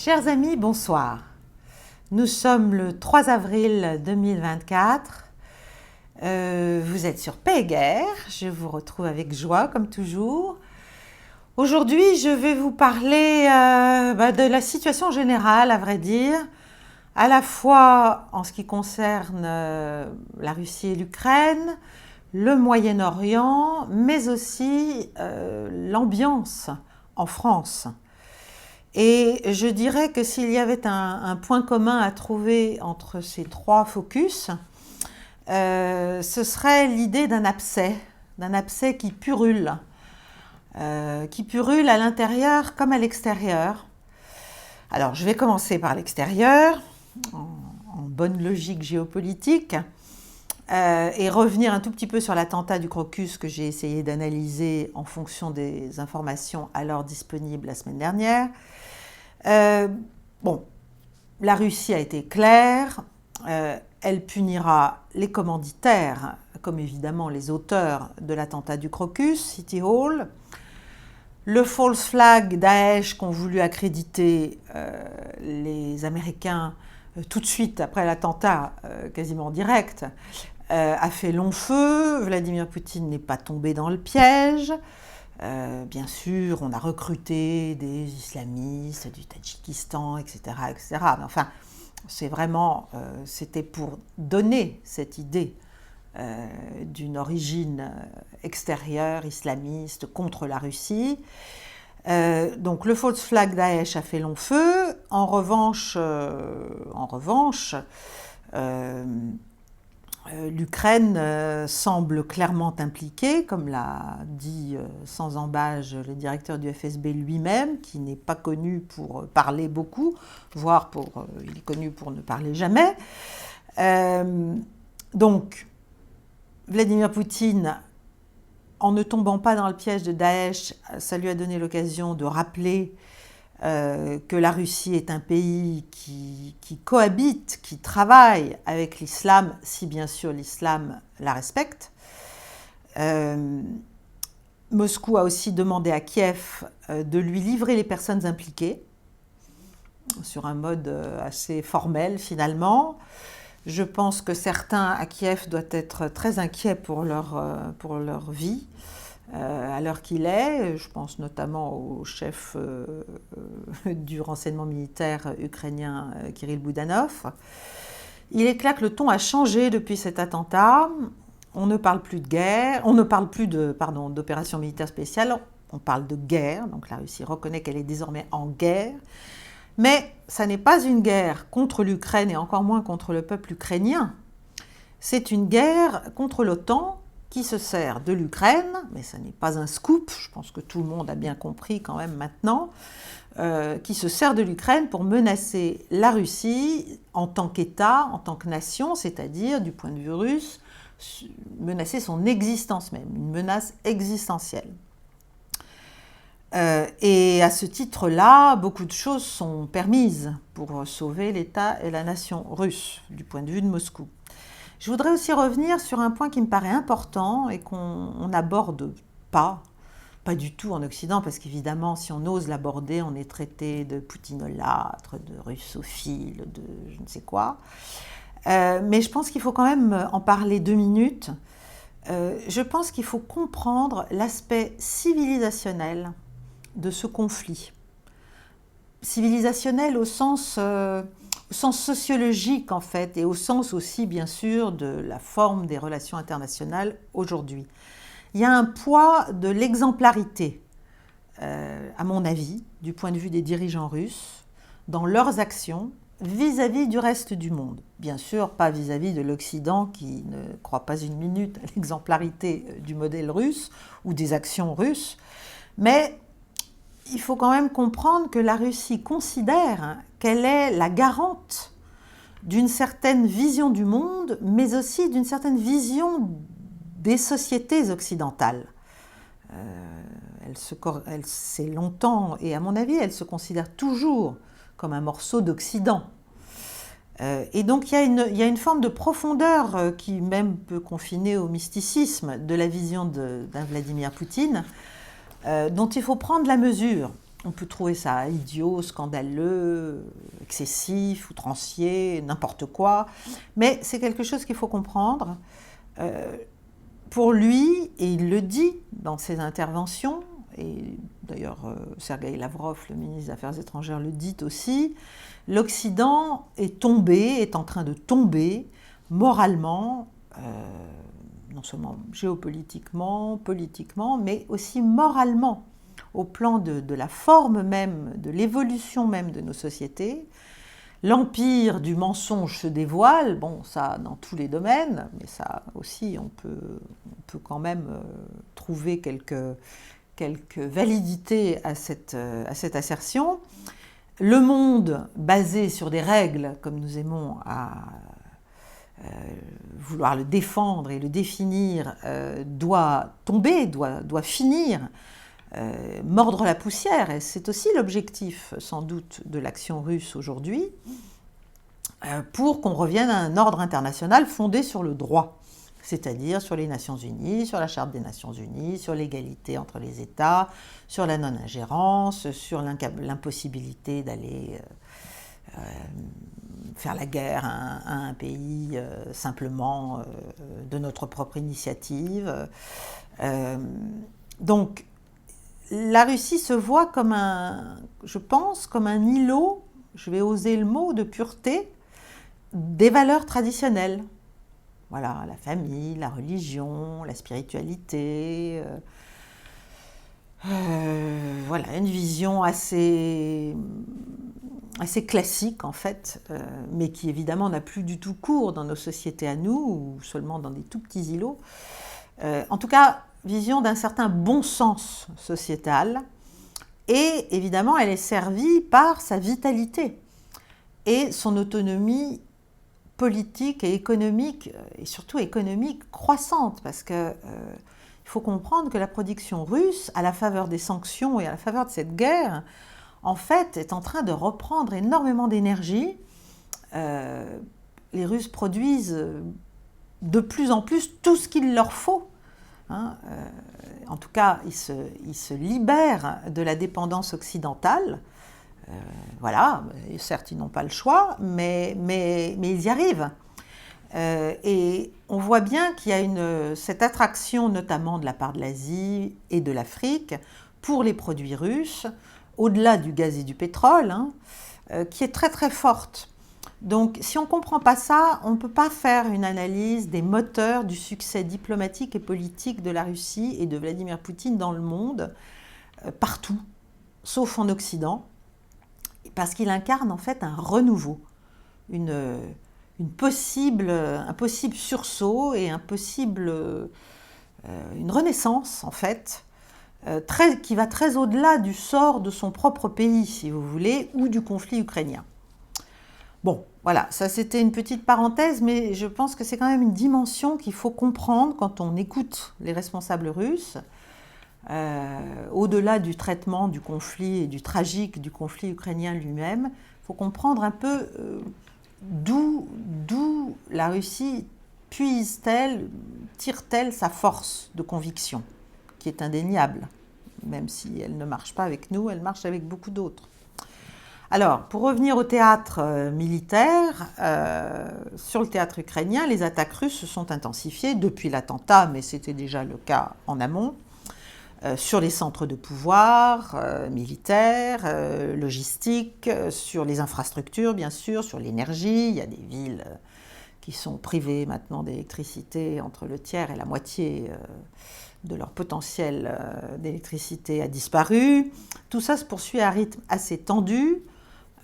Chers amis, bonsoir. Nous sommes le 3 avril 2024. Vous êtes sur Paix et Guerre. Je vous retrouve avec joie, comme toujours. Aujourd'hui, je vais vous parler de la situation générale, à vrai dire, à la fois en ce qui concerne la Russie et l'Ukraine, le Moyen-Orient, mais aussi l'ambiance en France. Et je dirais que s'il y avait un point commun à trouver entre ces trois focus, ce serait l'idée d'un abcès qui purule à l'intérieur comme à l'extérieur. Alors, je vais commencer par l'extérieur, en bonne logique géopolitique, et revenir un tout petit peu sur l'attentat du Crocus que j'ai essayé d'analyser en fonction des informations alors disponibles la semaine dernière. La Russie a été claire, elle punira les commanditaires, comme évidemment les auteurs de l'attentat du Crocus, City Hall. Le false flag Daesh qu'ont voulu accréditer les Américains tout de suite après l'attentat, quasiment direct, a fait long feu. Vladimir Poutine n'est pas tombé dans le piège. Bien sûr, on a recruté des islamistes du Tadjikistan, etc. Mais enfin, c'était pour donner cette idée d'une origine extérieure, islamiste, contre la Russie. Donc le false flag Daesh a fait long feu. En revanche, l'Ukraine semble clairement impliquée, comme l'a dit sans embâche le directeur du FSB lui-même, qui n'est pas connu pour parler beaucoup, voire il est connu pour ne parler jamais. Donc, Vladimir Poutine, en ne tombant pas dans le piège de Daesh, ça lui a donné l'occasion de rappeler que la Russie est un pays qui cohabite, qui travaille avec l'islam, si bien sûr l'islam la respecte. Moscou a aussi demandé à Kiev de lui livrer les personnes impliquées, sur un mode assez formel finalement. Je pense que certains à Kiev doivent être très inquiets pour leur vie. À l'heure qu'il est, je pense notamment au chef du renseignement militaire ukrainien Kirill Boudanov. Il est clair que le ton a changé depuis cet attentat. On ne parle plus de guerre, on ne parle plus d'opération militaire spéciale, on parle de guerre. Donc la Russie reconnaît qu'elle est désormais en guerre. Mais ça n'est pas une guerre contre l'Ukraine et encore moins contre le peuple ukrainien. C'est une guerre contre l'OTAN qui se sert de l'Ukraine, mais ça n'est pas un scoop, je pense que tout le monde a bien compris quand même maintenant, qui se sert de l'Ukraine pour menacer la Russie en tant qu'État, en tant que nation, c'est-à-dire, du point de vue russe, menacer son existence même, une menace existentielle. Et à ce titre-là, beaucoup de choses sont permises pour sauver l'État et la nation russe, du point de vue de Moscou. Je voudrais aussi revenir sur un point qui me paraît important et qu'on n'aborde pas du tout en Occident, parce qu'évidemment, si on ose l'aborder, on est traité de poutinolâtre, de russophile, de je ne sais quoi. Mais je pense qu'il faut quand même en parler 2 minutes. Je pense qu'il faut comprendre l'aspect civilisationnel de ce conflit. Civilisationnel au sens sociologique en fait, et au sens aussi bien sûr de la forme des relations internationales aujourd'hui. Il y a un poids de l'exemplarité, à mon avis, du point de vue des dirigeants russes, dans leurs actions vis-à-vis du reste du monde. Bien sûr, pas vis-à-vis de l'Occident qui ne croit pas une minute à l'exemplarité du modèle russe ou des actions russes, mais il faut quand même comprendre que la Russie considère qu'elle est la garante d'une certaine vision du monde, mais aussi d'une certaine vision des sociétés occidentales. Elle s'est longtemps, et à mon avis, elle se considère toujours comme un morceau d'Occident. Et donc il y a une forme de profondeur qui même peut confiner au mysticisme de la vision d'un Vladimir Poutine, dont il faut prendre la mesure. On peut trouver ça idiot, scandaleux, excessif, outrancier, n'importe quoi. Mais c'est quelque chose qu'il faut comprendre. Pour lui, et il le dit dans ses interventions, et d'ailleurs Sergueï Lavrov, le ministre des Affaires étrangères, le dit aussi, l'Occident est en train de tomber moralement, non seulement géopolitiquement, politiquement, mais aussi moralement, au plan de la forme même, de l'évolution même de nos sociétés. L'empire du mensonge se dévoile, bon, ça dans tous les domaines, mais ça aussi, on peut quand même trouver quelques validités à cette assertion. Le monde basé sur des règles, comme nous aimons à vouloir le défendre et le définir, doit tomber, doit finir, mordre la poussière. Et c'est aussi l'objectif, sans doute, de l'action russe aujourd'hui, pour qu'on revienne à un ordre international fondé sur le droit, c'est-à-dire sur les Nations Unies, sur la Charte des Nations Unies, sur l'égalité entre les États, sur la non-ingérence, sur l'impossibilité d'aller faire la guerre à un pays simplement de notre propre initiative. Donc, la Russie se voit comme je pense, comme un îlot, je vais oser le mot, de pureté, des valeurs traditionnelles. Voilà, la famille, la religion, la spiritualité. Voilà, une vision assez classique en fait, mais qui évidemment n'a plus du tout cours dans nos sociétés à nous, ou seulement dans des tout petits îlots. En tout cas, vision d'un certain bon sens sociétal, et évidemment elle est servie par sa vitalité et son autonomie politique et économique, et surtout économique croissante, parce que il faut comprendre que la production russe, à la faveur des sanctions et à la faveur de cette guerre, en fait, est en train de reprendre énormément d'énergie. Les Russes produisent de plus en plus tout ce qu'il leur faut. En tout cas, ils se libèrent de la dépendance occidentale. Voilà, certes, ils n'ont pas le choix, mais ils y arrivent. Et on voit bien qu'il y a cette attraction, notamment de la part de l'Asie et de l'Afrique, pour les produits russes, au-delà du gaz et du pétrole, qui est très très forte. Donc si on ne comprend pas ça, on ne peut pas faire une analyse des moteurs du succès diplomatique et politique de la Russie et de Vladimir Poutine dans le monde, partout, sauf en Occident, parce qu'il incarne en fait un renouveau, un possible sursaut et une renaissance en fait, qui va très au-delà du sort de son propre pays, si vous voulez, ou du conflit ukrainien. Bon, voilà, ça c'était une petite parenthèse, mais je pense que c'est quand même une dimension qu'il faut comprendre quand on écoute les responsables russes, au-delà du traitement du conflit et du tragique du conflit ukrainien lui-même. Il faut comprendre un peu d'où la Russie tire-t-elle sa force de conviction, qui est indéniable. Même si elle ne marche pas avec nous, elle marche avec beaucoup d'autres. Alors, pour revenir au théâtre militaire, sur le théâtre ukrainien, les attaques russes se sont intensifiées depuis l'attentat, mais c'était déjà le cas en amont, sur les centres de pouvoir militaires, logistiques, sur les infrastructures, bien sûr, sur l'énergie. Il y a des villes qui sont privées maintenant d'électricité, entre le tiers et la moitié de leur potentiel d'électricité a disparu. Tout ça se poursuit à un rythme assez tendu.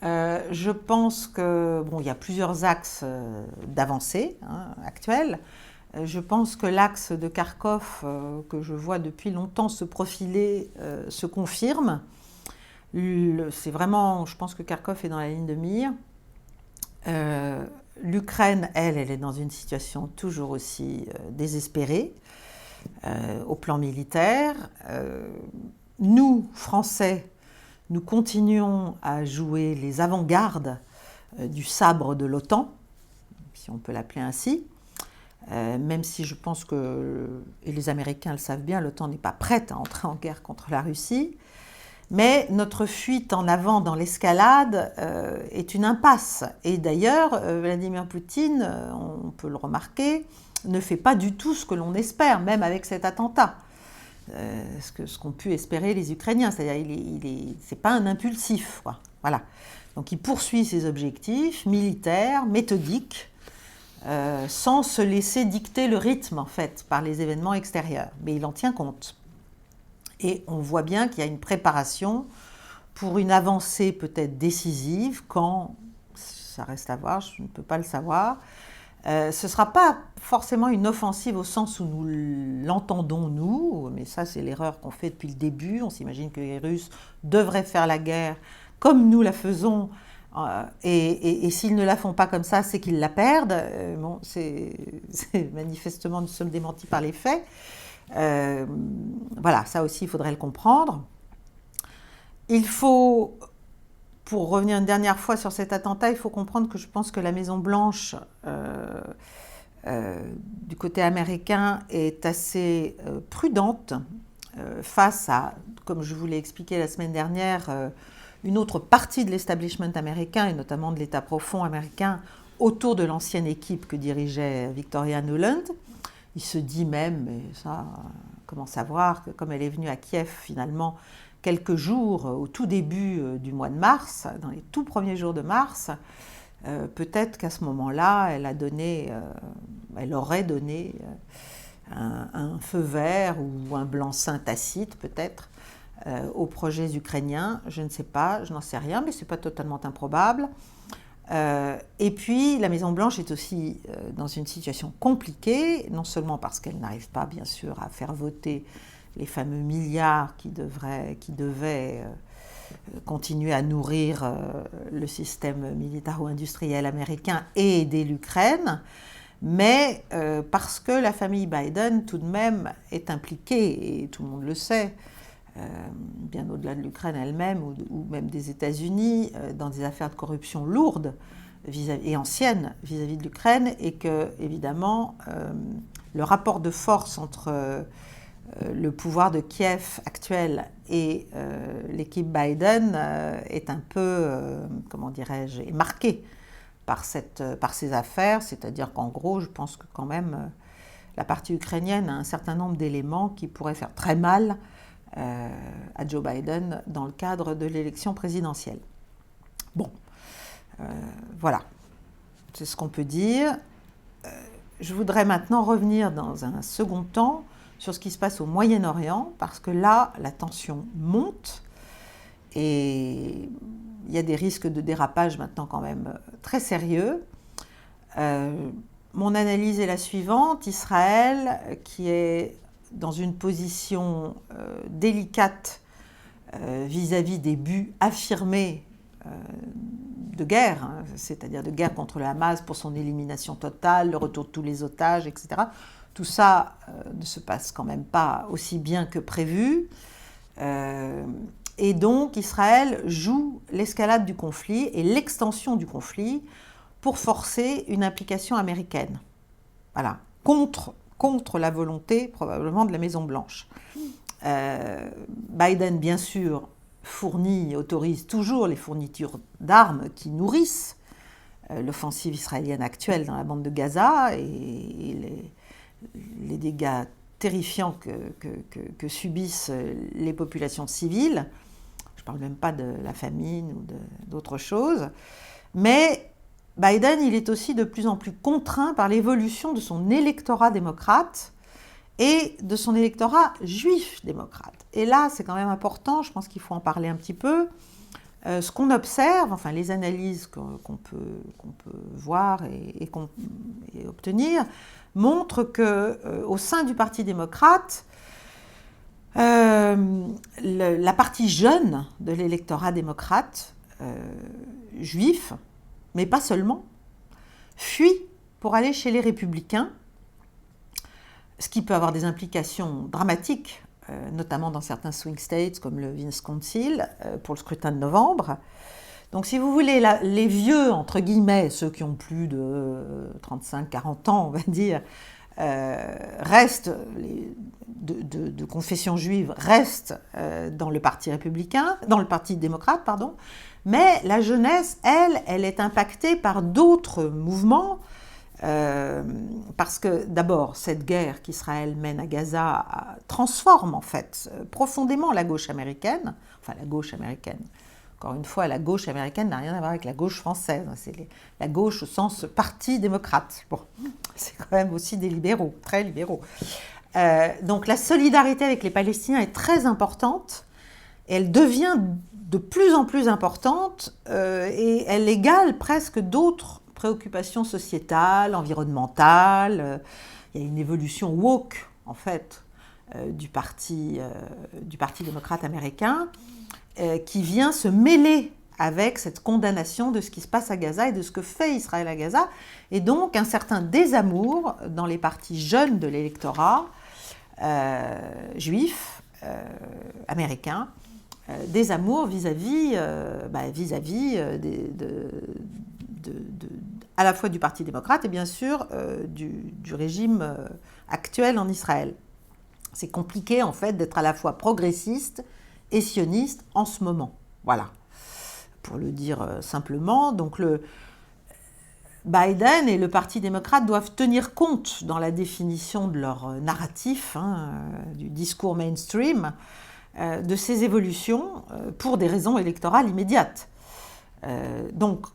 Je pense que, il y a plusieurs axes d'avancée actuels. Je pense que l'axe de Kharkov, que je vois depuis longtemps se profiler, se confirme. C'est vraiment, je pense que Kharkov est dans la ligne de mire. L'Ukraine, elle est dans une situation toujours aussi désespérée au plan militaire. Nous, Français, nous continuons à jouer les avant-gardes du sabre de l'OTAN, si on peut l'appeler ainsi, même si je pense que, et les Américains le savent bien, l'OTAN n'est pas prête à entrer en guerre contre la Russie. Mais notre fuite en avant dans l'escalade est une impasse. Et d'ailleurs, Vladimir Poutine, on peut le remarquer, ne fait pas du tout ce que l'on espère, même avec cet attentat. Ce qu'ont pu espérer les Ukrainiens. C'est-à-dire c'est pas un impulsif, quoi. Voilà. Donc il poursuit ses objectifs militaires, méthodiques, sans se laisser dicter le rythme, en fait, par les événements extérieurs. Mais il en tient compte. Et on voit bien qu'il y a une préparation pour une avancée peut-être décisive, quand, ça reste à voir, je ne peux pas le savoir. Ce ne sera pas forcément une offensive au sens où nous l'entendons, nous, mais ça c'est l'erreur qu'on fait depuis le début. On s'imagine que les Russes devraient faire la guerre comme nous la faisons, et s'ils ne la font pas comme ça, c'est qu'ils la perdent. Bon, c'est manifestement, nous sommes démentis par les faits. Voilà, ça aussi, il faudrait le comprendre. Il faut, pour revenir une dernière fois sur cet attentat, il faut comprendre que je pense que la Maison-Blanche, du côté américain, est assez prudente face à, comme je vous l'ai expliqué la semaine dernière, une autre partie de l'establishment américain, et notamment de l'État profond américain, autour de l'ancienne équipe que dirigeait Victoria Nuland. Il se dit même, et ça, comment savoir, que comme elle est venue à Kiev finalement quelques jours au tout début du mois de mars, dans les tout premiers jours de mars, peut-être qu'à ce moment-là, elle aurait donné un feu vert ou un blanc-seing tacite peut-être aux projets ukrainiens. Je ne sais pas, je n'en sais rien, mais ce n'est pas totalement improbable. Et puis, la Maison-Blanche est aussi dans une situation compliquée, non seulement parce qu'elle n'arrive pas, bien sûr, à faire voter les fameux milliards qui devaient continuer à nourrir le système militaro-industriel américain et aider l'Ukraine, mais parce que la famille Biden, tout de même, est impliquée, et tout le monde le sait, bien au-delà de l'Ukraine elle-même ou même des États-Unis, dans des affaires de corruption lourdes et anciennes vis-à-vis de l'Ukraine, et que, évidemment, le rapport de force entre le pouvoir de Kiev actuel et l'équipe Biden est un peu, comment dirais-je, est marqué par ces affaires, c'est-à-dire qu'en gros, je pense que quand même, la partie ukrainienne a un certain nombre d'éléments qui pourraient faire très mal à Joe Biden dans le cadre de l'élection présidentielle. Bon, voilà, c'est ce qu'on peut dire. Je voudrais maintenant revenir dans un second temps sur ce qui se passe au Moyen-Orient, parce que là, la tension monte et il y a des risques de dérapage maintenant quand même très sérieux. Mon analyse est la suivante. Israël, qui est dans une position délicate vis-à-vis des buts affirmés de guerre, hein, c'est-à-dire de guerre contre le Hamas pour son élimination totale, le retour de tous les otages, etc. Tout ça ne se passe quand même pas aussi bien que prévu. Et donc Israël joue l'escalade du conflit et l'extension du conflit pour forcer une implication américaine. Voilà, contre la volonté probablement de la Maison-Blanche. Biden, bien sûr, autorise toujours les fournitures d'armes qui nourrissent l'offensive israélienne actuelle dans la bande de Gaza et les dégâts terrifiants que subissent les populations civiles. Je ne parle même pas de la famine ou d'autres choses. Mais Biden, il est aussi de plus en plus contraint par l'évolution de son électorat démocrate et de son électorat juif démocrate. Et là, c'est quand même important, je pense qu'il faut en parler un petit peu. Ce qu'on observe, enfin les analyses qu'on peut voir et obtenir, montrent qu'au sein du Parti démocrate, la partie jeune de l'électorat démocrate, juif, mais pas seulement, fuit pour aller chez les républicains, ce qui peut avoir des implications dramatiques, notamment dans certains swing states comme le Wisconsin, pour le scrutin de novembre. Donc si vous voulez, les vieux, entre guillemets, ceux qui ont plus de 35-40 ans, on va dire, restent, de confession juive, restent dans le parti républicain, dans le parti démocrate, pardon, mais la jeunesse, elle est impactée par d'autres mouvements, parce que d'abord, cette guerre qu'Israël mène à Gaza transforme en fait profondément la gauche américaine, enfin la gauche américaine. Encore une fois, la gauche américaine n'a rien à voir avec la gauche française, c'est la gauche au sens parti démocrate. Bon, c'est quand même aussi des libéraux, très libéraux. Donc la solidarité avec les Palestiniens est très importante, et elle devient de plus en plus importante, et elle égale presque d'autres préoccupations sociétales, environnementales. Il y a une évolution woke, en fait, du parti démocrate américain, qui vient se mêler avec cette condamnation de ce qui se passe à Gaza et de ce que fait Israël à Gaza, et donc un certain désamour dans les partis jeunes de l'électorat juif, américain, désamour vis-à-vis à la fois du Parti démocrate et bien sûr du régime actuel en Israël. C'est compliqué en fait d'être à la fois progressiste et sioniste en ce moment. Voilà, pour le dire simplement. Donc Biden et le Parti démocrate doivent tenir compte dans la définition de leur narratif, du discours mainstream, de ces évolutions pour des raisons électorales immédiates. Donc,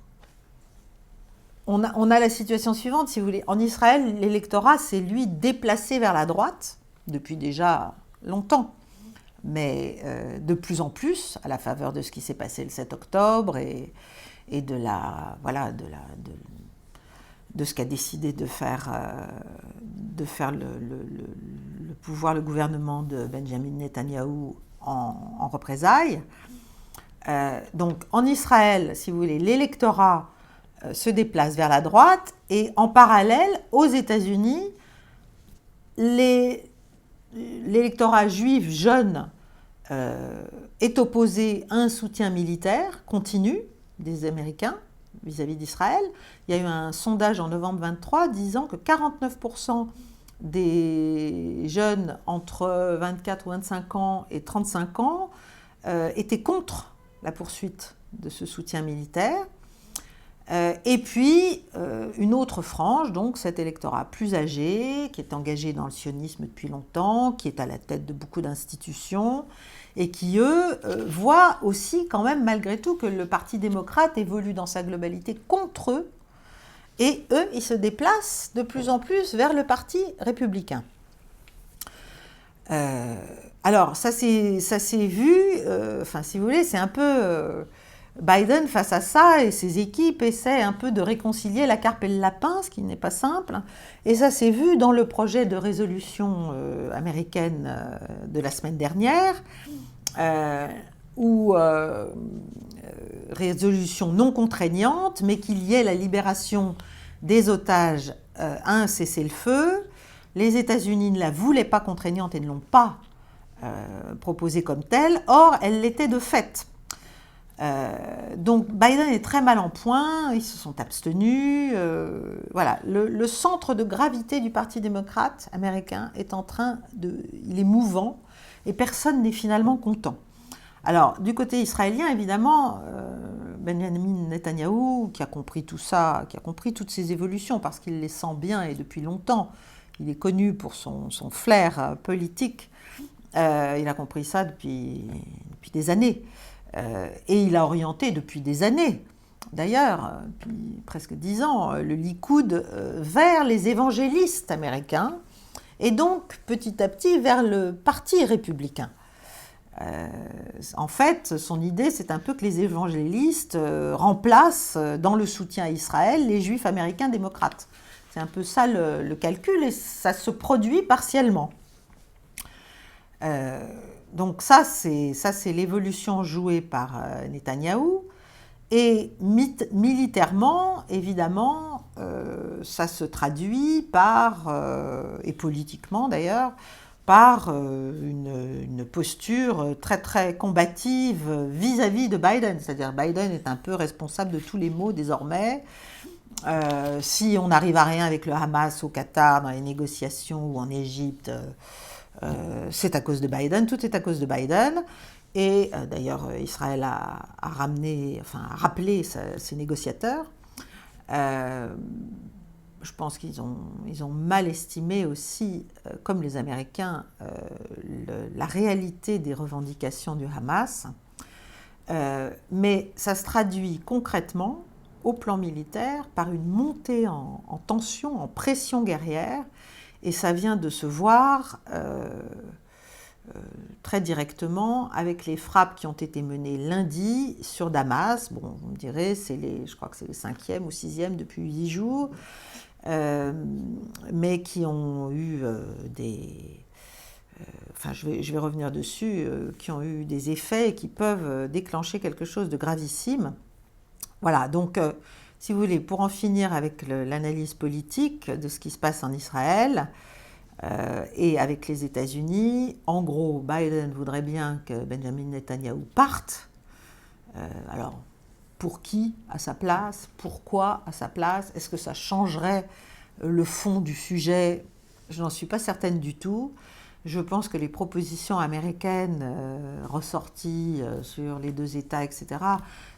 on a la situation suivante, si vous voulez. En Israël, l'électorat s'est, lui, déplacé vers la droite depuis déjà longtemps, mais de plus en plus, à la faveur de ce qui s'est passé le 7 octobre et de ce qu'a décidé de faire le pouvoir, le gouvernement de Benjamin Netanyahou en représailles. Donc en Israël, si vous voulez, l'électorat se déplace vers la droite, et en parallèle, aux États-Unis, l'électorat juif jeune est opposé à un soutien militaire continu des Américains vis-à-vis d'Israël. Il y a eu un sondage en novembre 23 disant que 49% des jeunes entre 24 ou 25 ans et 35 ans étaient contre la poursuite de ce soutien militaire. Et puis, une autre frange, donc cet électorat plus âgé, qui est engagé dans le sionisme depuis longtemps, qui est à la tête de beaucoup d'institutions, et qui, eux, voient aussi quand même, malgré tout, que le Parti démocrate évolue dans sa globalité contre eux, et eux, ils se déplacent de plus en plus vers le Parti républicain. Alors, ça s'est vu, si vous voulez, c'est un peu... Biden, face à ça, et ses équipes essaient un peu de réconcilier la carpe et le lapin, ce qui n'est pas simple. Et ça s'est vu dans le projet de résolution américaine de la semaine dernière, où résolution non contraignante, mais qu'il y ait la libération des otages à un cessez-le-feu. Les États-Unis ne la voulaient pas contraignante et ne l'ont pas proposée comme telle. Or, elle l'était de fait. Donc Biden est très mal en point, ils se sont abstenus. Voilà, le centre de gravité du Parti démocrate américain est il est mouvant et personne n'est finalement content. Alors du côté israélien, évidemment, Benjamin Netanyahou, qui a compris tout ça, qui a compris toutes ces évolutions parce qu'il les sent bien et depuis longtemps, il est connu pour son flair politique, il a compris ça depuis des années. Et il a orienté depuis des années, d'ailleurs, depuis presque 10 ans, le Likoud vers les évangélistes américains et donc petit à petit vers le Parti républicain. En fait, son idée, c'est un peu que les évangélistes remplacent dans le soutien à Israël les juifs américains démocrates. C'est un peu ça le calcul et ça se produit partiellement. Donc ça, c'est l'évolution jouée par Netanyahou. Et militairement, évidemment, ça se traduit par, et politiquement d'ailleurs, par une posture très très combative vis-à-vis de Biden. C'est-à-dire Biden est un peu responsable de tous les maux désormais. Si on n'arrive à rien avec le Hamas au Qatar, dans les négociations ou en Égypte, c'est à cause de Biden, tout est à cause de Biden. Et d'ailleurs, Israël a rappelé ses négociateurs. Je pense qu'ils ont mal estimé aussi, comme les Américains, la réalité des revendications du Hamas. Mais ça se traduit concrètement, au plan militaire, par une montée en tension, en pression guerrière, et ça vient de se voir très directement avec les frappes qui ont été menées lundi sur Damas. Bon, vous me direz, je crois que c'est le 5e ou 6e depuis 8 jours, mais qui ont eu je vais revenir dessus, qui ont eu des effets et qui peuvent déclencher quelque chose de gravissime. Voilà, donc si vous voulez, pour en finir avec l'analyse politique de ce qui se passe en Israël et avec les États-Unis, en gros, Biden voudrait bien que Benjamin Netanyahou parte. Alors, pour qui à sa place? Pourquoi à sa place? Est-ce que ça changerait le fond du sujet? Je n'en suis pas certaine du tout. Je pense que les propositions américaines ressorties sur les 2 États, etc.,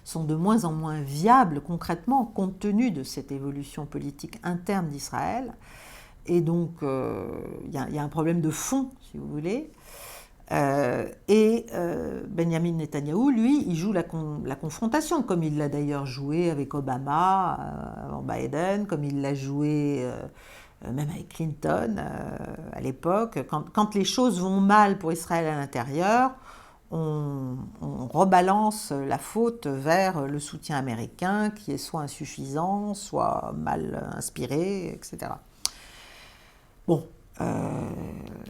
sont de moins en moins viables concrètement, compte tenu de cette évolution politique interne d'Israël. Et donc, il y a un problème de fond, si vous voulez. Benjamin Netanyahou, lui, il joue la confrontation, comme il l'a d'ailleurs joué avec Obama avant Biden, comme il l'a joué même avec Clinton à l'époque. Quand les choses vont mal pour Israël à l'intérieur, on rebalance la faute vers le soutien américain qui est soit insuffisant, soit mal inspiré, etc. Bon,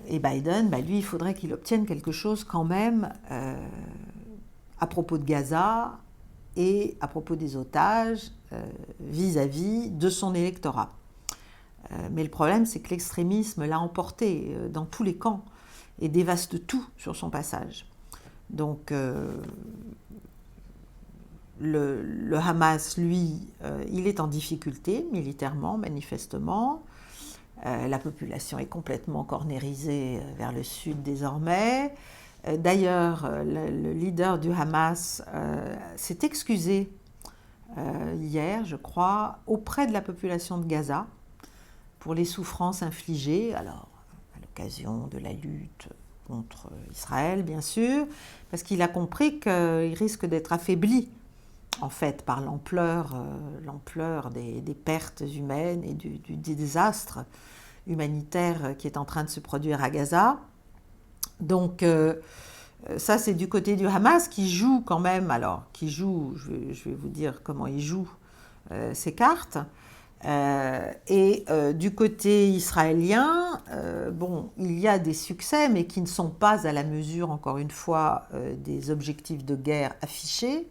et Biden, lui, il faudrait qu'il obtienne quelque chose quand même à propos de Gaza et à propos des otages vis-à-vis de son électorat. Mais le problème, c'est que l'extrémisme l'a emporté dans tous les camps et dévaste tout sur son passage. Donc, le Hamas, lui, il est en difficulté militairement, manifestement. La population est complètement cornérisée vers le sud désormais. D'ailleurs, le leader du Hamas s'est excusé hier, je crois, auprès de la population de Gaza pour les souffrances infligées, alors à l'occasion de la lutte contre Israël, bien sûr, parce qu'il a compris qu'il risque d'être affaibli, en fait, par l'ampleur des pertes humaines et du désastre humanitaire qui est en train de se produire à Gaza. Donc, ça, c'est du côté du Hamas qui joue quand même, je vais vous dire comment il joue ses cartes. Du côté israélien, il y a des succès, mais qui ne sont pas à la mesure, encore une fois, des objectifs de guerre affichés.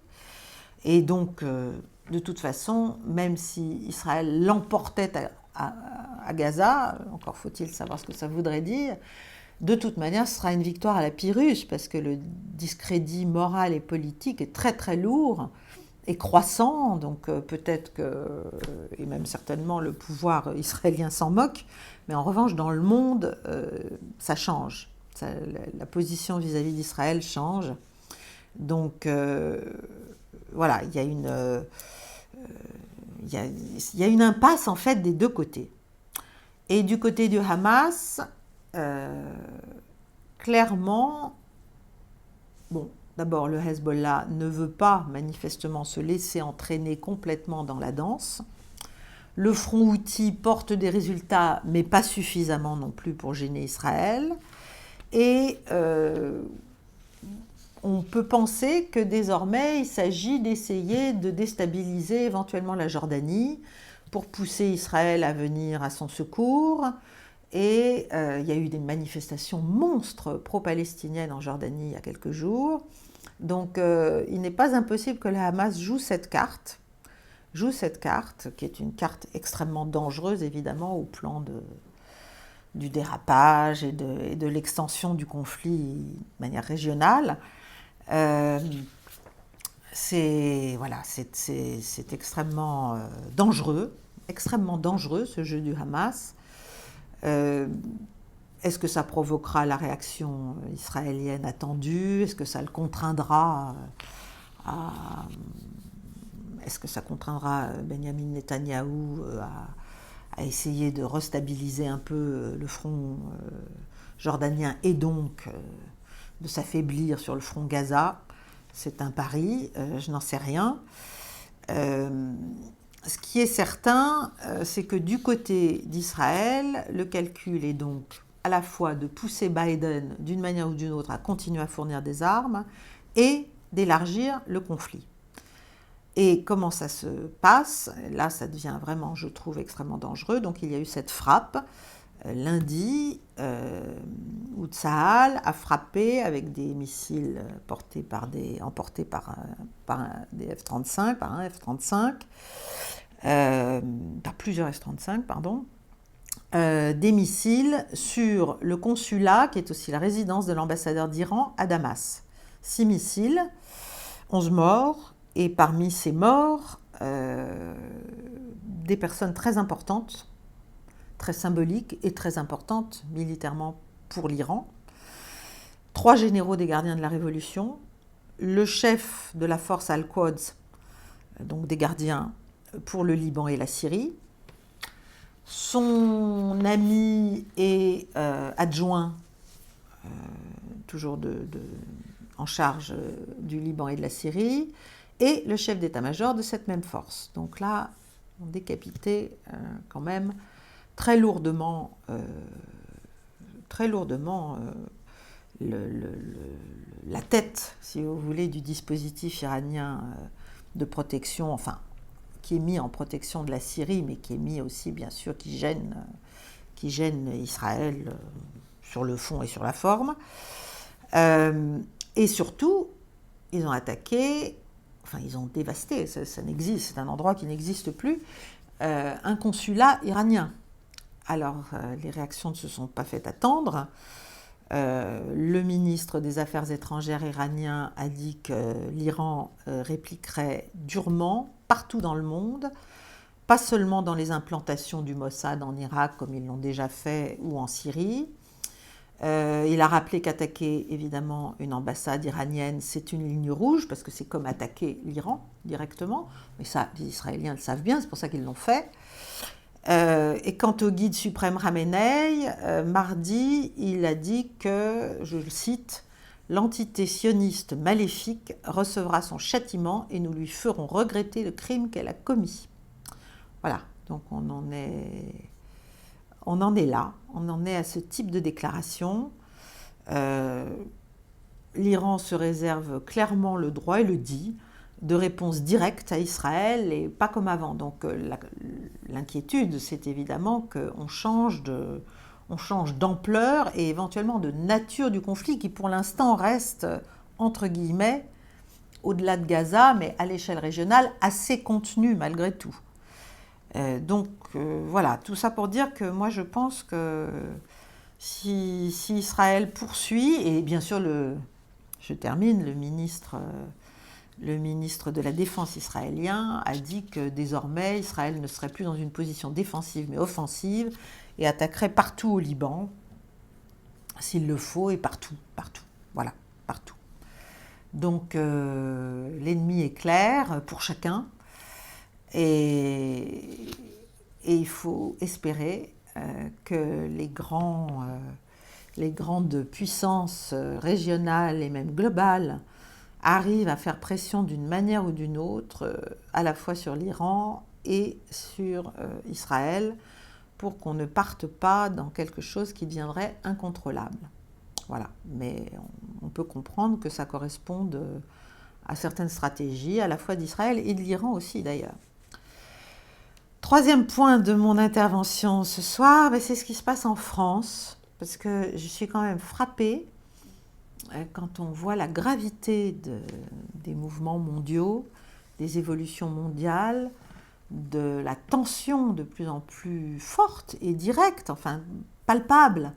Et donc, de toute façon, même si Israël l'emportait à Gaza, encore faut-il savoir ce que ça voudrait dire, de toute manière, ce sera une victoire à la Pyrrhus, parce que le discrédit moral et politique est très très lourd et croissant, donc peut-être que, et même certainement, le pouvoir israélien s'en moque, mais en revanche, dans le monde, ça change. La position vis-à-vis d'Israël change. Donc, voilà, il y a une impasse, en fait, des deux côtés. Et du côté du Hamas, clairement, d'abord, le Hezbollah ne veut pas manifestement se laisser entraîner complètement dans la danse. Le front Houthi porte des résultats, mais pas suffisamment non plus pour gêner Israël. Et on peut penser que désormais, il s'agit d'essayer de déstabiliser éventuellement la Jordanie pour pousser Israël à venir à son secours. Et il y a eu des manifestations monstres pro-palestiniennes en Jordanie il y a quelques jours. Donc il n'est pas impossible que le Hamas joue cette carte, qui est une carte extrêmement dangereuse, évidemment, au plan du dérapage et de l'extension du conflit de manière régionale. C'est extrêmement dangereux, extrêmement dangereux, ce jeu du Hamas. Est-ce que ça provoquera la réaction israélienne attendue? Est-ce que ça le contraindra Est-ce que ça contraindra Benjamin Netanyahou à essayer de restabiliser un peu le front jordanien et donc de s'affaiblir sur le front Gaza? C'est un pari, je n'en sais rien. Ce qui est certain, c'est que du côté d'Israël, le calcul est donc à la fois de pousser Biden d'une manière ou d'une autre à continuer à fournir des armes et d'élargir le conflit. Et comment ça se passe? Là, ça devient vraiment, je trouve, extrêmement dangereux. Donc il y a eu cette frappe lundi où Tsahal a frappé avec des missiles emportés par des F-35, par un F-35, par plusieurs F-35, pardon, des missiles sur le consulat, qui est aussi la résidence de l'ambassadeur d'Iran à Damas. 6 missiles, 11 morts, et parmi ces morts, des personnes très importantes, très symboliques et très importantes militairement pour l'Iran. 3 généraux des gardiens de la Révolution, le chef de la force Al-Quds, donc des gardiens pour le Liban et la Syrie, son ami et adjoint, toujours en charge du Liban et de la Syrie, et le chef d'état-major de cette même force. Donc là, on décapitait quand même très lourdement la tête, si vous voulez, du dispositif iranien de protection, enfin, qui est mis en protection de la Syrie, mais qui est mis aussi, bien sûr, qui gêne Israël sur le fond et sur la forme. Et surtout, ils ont attaqué, enfin, ils ont dévasté, ça n'existe, c'est un endroit qui n'existe plus, un consulat iranien. Alors, les réactions ne se sont pas faites attendre. Le ministre des Affaires étrangères iranien a dit que l'Iran répliquerait durement partout dans le monde, pas seulement dans les implantations du Mossad en Irak comme ils l'ont déjà fait ou en Syrie. Il a rappelé qu'attaquer évidemment une ambassade iranienne, c'est une ligne rouge parce que c'est comme attaquer l'Iran directement. Mais ça, les Israéliens le savent bien, c'est pour ça qu'ils l'ont fait. Et quant au guide suprême Khamenei, mardi, il a dit que, je le cite, « L'entité sioniste maléfique recevra son châtiment et nous lui ferons regretter le crime qu'elle a commis. » Voilà, donc on en est là, on en est à ce type de déclaration. L'Iran se réserve clairement le droit, et le dit, de réponse directe à Israël et pas comme avant. Donc l'inquiétude, c'est évidemment qu'on change d'ampleur et éventuellement de nature du conflit qui pour l'instant reste, entre guillemets, au-delà de Gaza, mais à l'échelle régionale, assez contenu malgré tout. Donc voilà, tout ça pour dire que moi je pense que si Israël poursuit, et bien sûr je termine, le ministre de la Défense israélien a dit que désormais Israël ne serait plus dans une position défensive mais offensive et attaquerait partout au Liban, s'il le faut, et partout, voilà, partout. Donc l'ennemi est clair pour chacun et il faut espérer que les grandes puissances régionales et même globales arrivent à faire pression d'une manière ou d'une autre, à la fois sur l'Iran et sur Israël, pour qu'on ne parte pas dans quelque chose qui deviendrait incontrôlable. Voilà, mais on peut comprendre que ça corresponde à certaines stratégies, à la fois d'Israël et de l'Iran aussi d'ailleurs. Troisième point de mon intervention ce soir, c'est ce qui se passe en France, parce que je suis quand même frappée quand on voit la gravité des mouvements mondiaux, des évolutions mondiales, de la tension de plus en plus forte et directe, enfin palpable,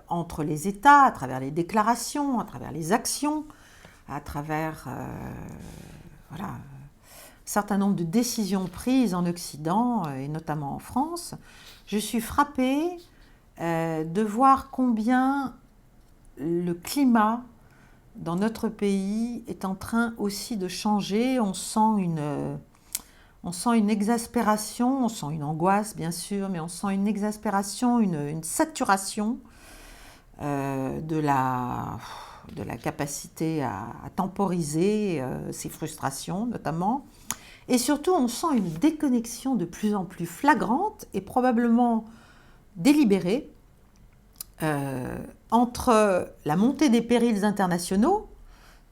entre les États, à travers les déclarations, à travers les actions, à travers certain nombre de décisions prises en Occident, et notamment en France, je suis frappée de voir combien le climat dans notre pays est en train aussi de changer. On sent une exaspération, on sent une angoisse bien sûr, mais on sent une exaspération, une saturation de la capacité à temporiser ces frustrations notamment. Et surtout, on sent une déconnexion de plus en plus flagrante et probablement délibérée entre la montée des périls internationaux,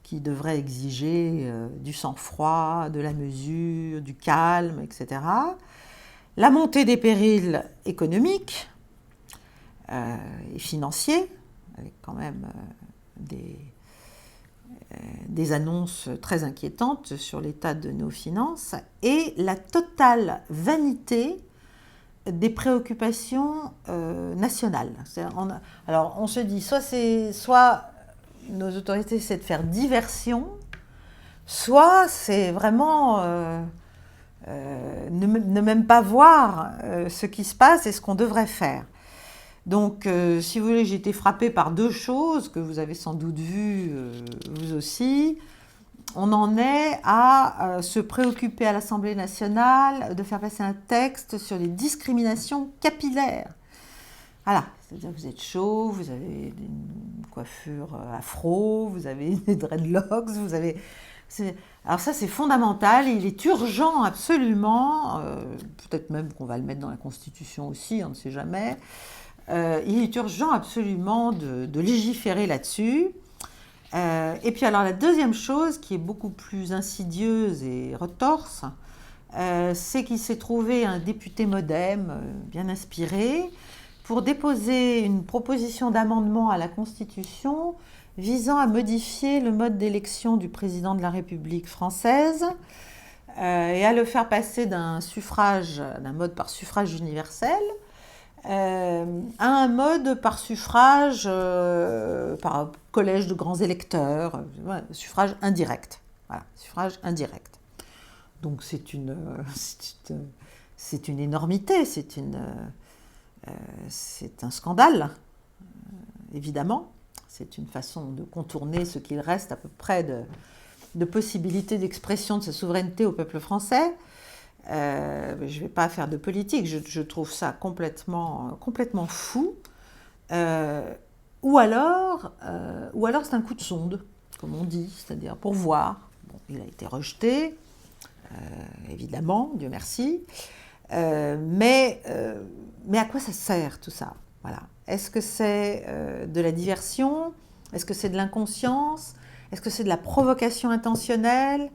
qui devraient exiger du sang-froid, de la mesure, du calme, etc., la montée des périls économiques et financiers, avec quand même des annonces très inquiétantes sur l'état de nos finances, et la totale vanité des préoccupations nationales. Alors on se dit, soit nos autorités essaient de faire diversion, soit c'est vraiment ne même pas voir ce qui se passe et ce qu'on devrait faire. Donc, si vous voulez, j'ai été frappée par deux choses que vous avez sans doute vues, vous aussi. On en est à se préoccuper à l'Assemblée nationale de faire passer un texte sur les discriminations capillaires. Voilà, c'est-à-dire que vous êtes chauve, vous avez une coiffure afro, vous avez des dreadlocks, vous avez... Alors ça, c'est fondamental, il est urgent absolument, peut-être même qu'on va le mettre dans la Constitution aussi, on ne sait jamais, il est urgent absolument de légiférer là-dessus. Et puis alors la deuxième chose qui est beaucoup plus insidieuse et retorse, c'est qu'il s'est trouvé un député MoDem bien inspiré pour déposer une proposition d'amendement à la Constitution visant à modifier le mode d'élection du président de la République française et à le faire passer d'un mode par suffrage universel à un mode par suffrage, par collège de grands électeurs, suffrage indirect. Voilà, suffrage indirect. Donc c'est une énormité, c'est un scandale, évidemment. C'est une façon de contourner ce qu'il reste à peu près de possibilités d'expression de sa souveraineté au peuple français. Je ne vais pas faire de politique, je trouve ça complètement fou. Ou alors c'est un coup de sonde, comme on dit, c'est-à-dire pour voir. Bon, il a été rejeté, évidemment, Dieu merci. Mais à quoi ça sert tout ça? Voilà. Est-ce que c'est de la diversion? Est-ce que c'est de l'inconscience? Est-ce que c'est de la provocation intentionnelle?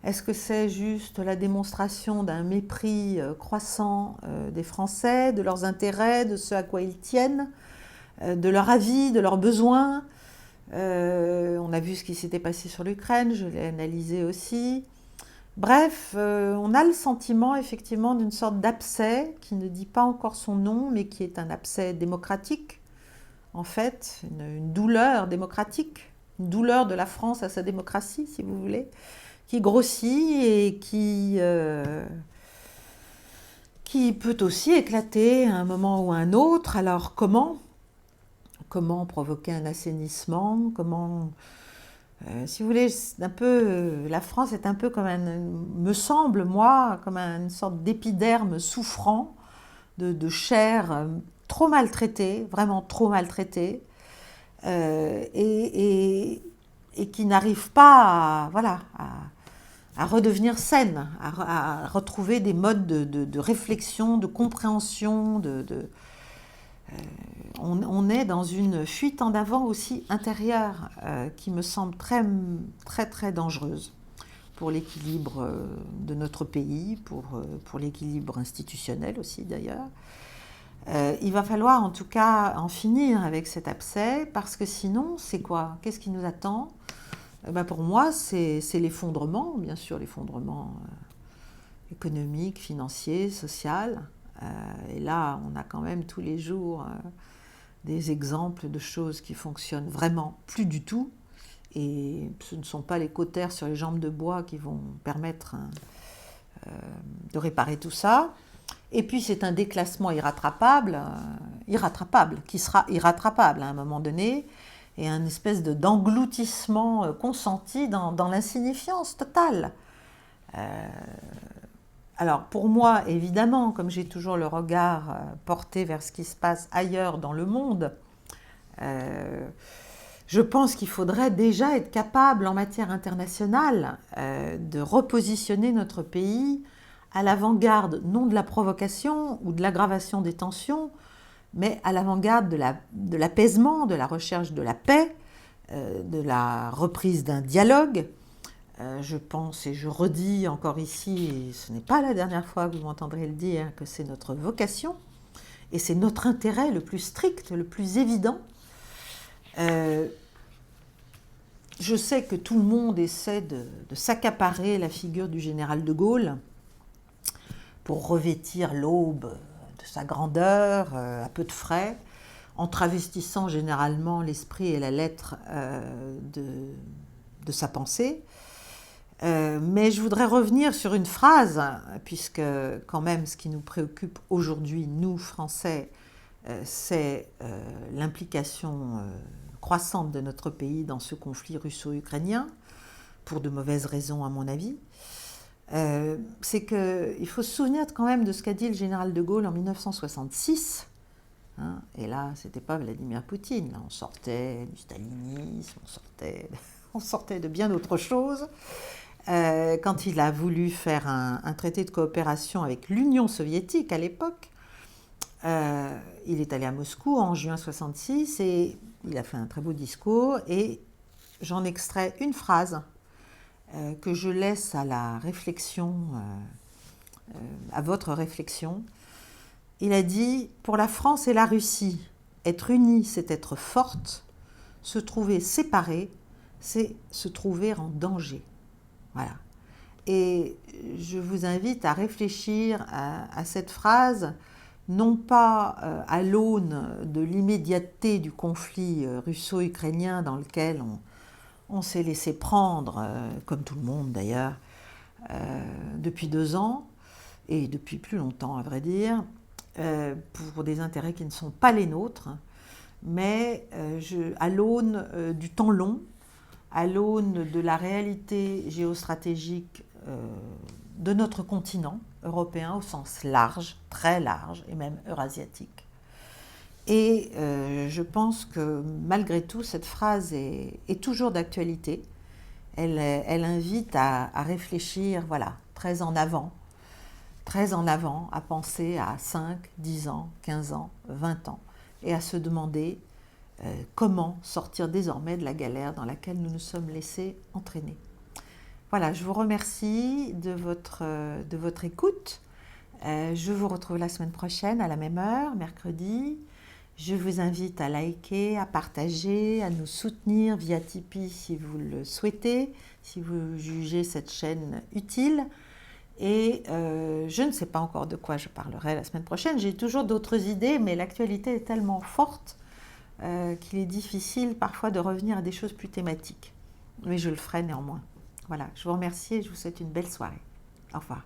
Est-ce que c'est juste la démonstration d'un mépris croissant des Français, de leurs intérêts, de ce à quoi ils tiennent, de leur avis, de leurs besoins? On a vu ce qui s'était passé sur l'Ukraine, je l'ai analysé aussi. Bref, on a le sentiment effectivement d'une sorte d'abcès qui ne dit pas encore son nom, mais qui est un abcès démocratique, en fait, une douleur démocratique, une douleur de la France à sa démocratie, si vous voulez, qui grossit et qui peut aussi éclater à un moment ou à un autre. Alors comment provoquer un assainissement? Si vous voulez, la France est un peu comme me semble, moi, comme une sorte d'épiderme souffrant de chair trop maltraitée, vraiment trop maltraitée, et qui n'arrive pas à redevenir saine, à retrouver des modes de réflexion, de compréhension, on est dans une fuite en avant aussi intérieure qui me semble très, très, très dangereuse pour l'équilibre de notre pays, pour l'équilibre institutionnel aussi d'ailleurs. Il va falloir en tout cas en finir avec cet abcès, parce que sinon, c'est quoi? Qu'est-ce qui nous attend? Pour moi, c'est l'effondrement, bien sûr, l'effondrement économique, financier, social. Et là, on a quand même tous les jours des exemples de choses qui fonctionnent vraiment plus du tout. Et ce ne sont pas les cautères sur les jambes de bois qui vont permettre de réparer tout ça. Et puis c'est un déclassement irrattrapable, qui sera irrattrapable à un moment donné, et un espèce d'engloutissement consenti dans l'insignifiance totale. Alors pour moi, évidemment, comme j'ai toujours le regard porté vers ce qui se passe ailleurs dans le monde, je pense qu'il faudrait déjà être capable en matière internationale de repositionner notre pays à l'avant-garde, non de la provocation ou de l'aggravation des tensions, mais à l'avant-garde de l'apaisement, de la recherche de la paix, de la reprise d'un dialogue. Je pense et je redis encore ici, et ce n'est pas la dernière fois que vous m'entendrez le dire, que c'est notre vocation et c'est notre intérêt le plus strict, le plus évident. Je sais que tout le monde essaie de s'accaparer la figure du général de Gaulle pour revêtir l'aube de sa grandeur à peu de frais, en travestissant généralement l'esprit et la lettre de sa pensée. Mais je voudrais revenir sur une phrase, puisque quand même ce qui nous préoccupe aujourd'hui, nous Français, c'est l'implication croissante de notre pays dans ce conflit russo-ukrainien, pour de mauvaises raisons à mon avis. C'est qu'il faut se souvenir quand même de ce qu'a dit le général de Gaulle en 1966. Hein, et là, ce n'était pas Vladimir Poutine, là, on sortait du stalinisme, on sortait de bien d'autres choses. Quand il a voulu faire un traité de coopération avec l'Union soviétique à l'époque, il est allé à Moscou en juin 1966 et il a fait un très beau discours et j'en extrais une phrase que je laisse à la réflexion, à votre réflexion. Il a dit « Pour la France et la Russie, être unie, c'est être forte. Se trouver séparée, c'est se trouver en danger. » Voilà. Et je vous invite à réfléchir à cette phrase, non pas à l'aune de l'immédiateté du conflit russo-ukrainien dans lequel on s'est laissé prendre, comme tout le monde d'ailleurs, depuis 2 ans, et depuis plus longtemps à vrai dire, pour des intérêts qui ne sont pas les nôtres, mais à l'aune du temps long, à l'aune de la réalité géostratégique de notre continent européen au sens large, très large, et même eurasiatique. Et je pense que malgré tout, cette phrase est toujours d'actualité. Elle invite à réfléchir, voilà, très en avant, à penser à 5, 10 ans, 15 ans, 20 ans, et à se demander comment sortir désormais de la galère dans laquelle nous nous sommes laissés entraîner. Voilà, je vous remercie de votre écoute. Je vous retrouve la semaine prochaine à la même heure, mercredi. Je vous invite à liker, à partager, à nous soutenir via Tipeee si vous le souhaitez, si vous jugez cette chaîne utile. Et je ne sais pas encore de quoi je parlerai la semaine prochaine. J'ai toujours d'autres idées, mais l'actualité est tellement forte qu'il est difficile parfois de revenir à des choses plus thématiques. Mais je le ferai néanmoins. Voilà, je vous remercie et je vous souhaite une belle soirée. Au revoir.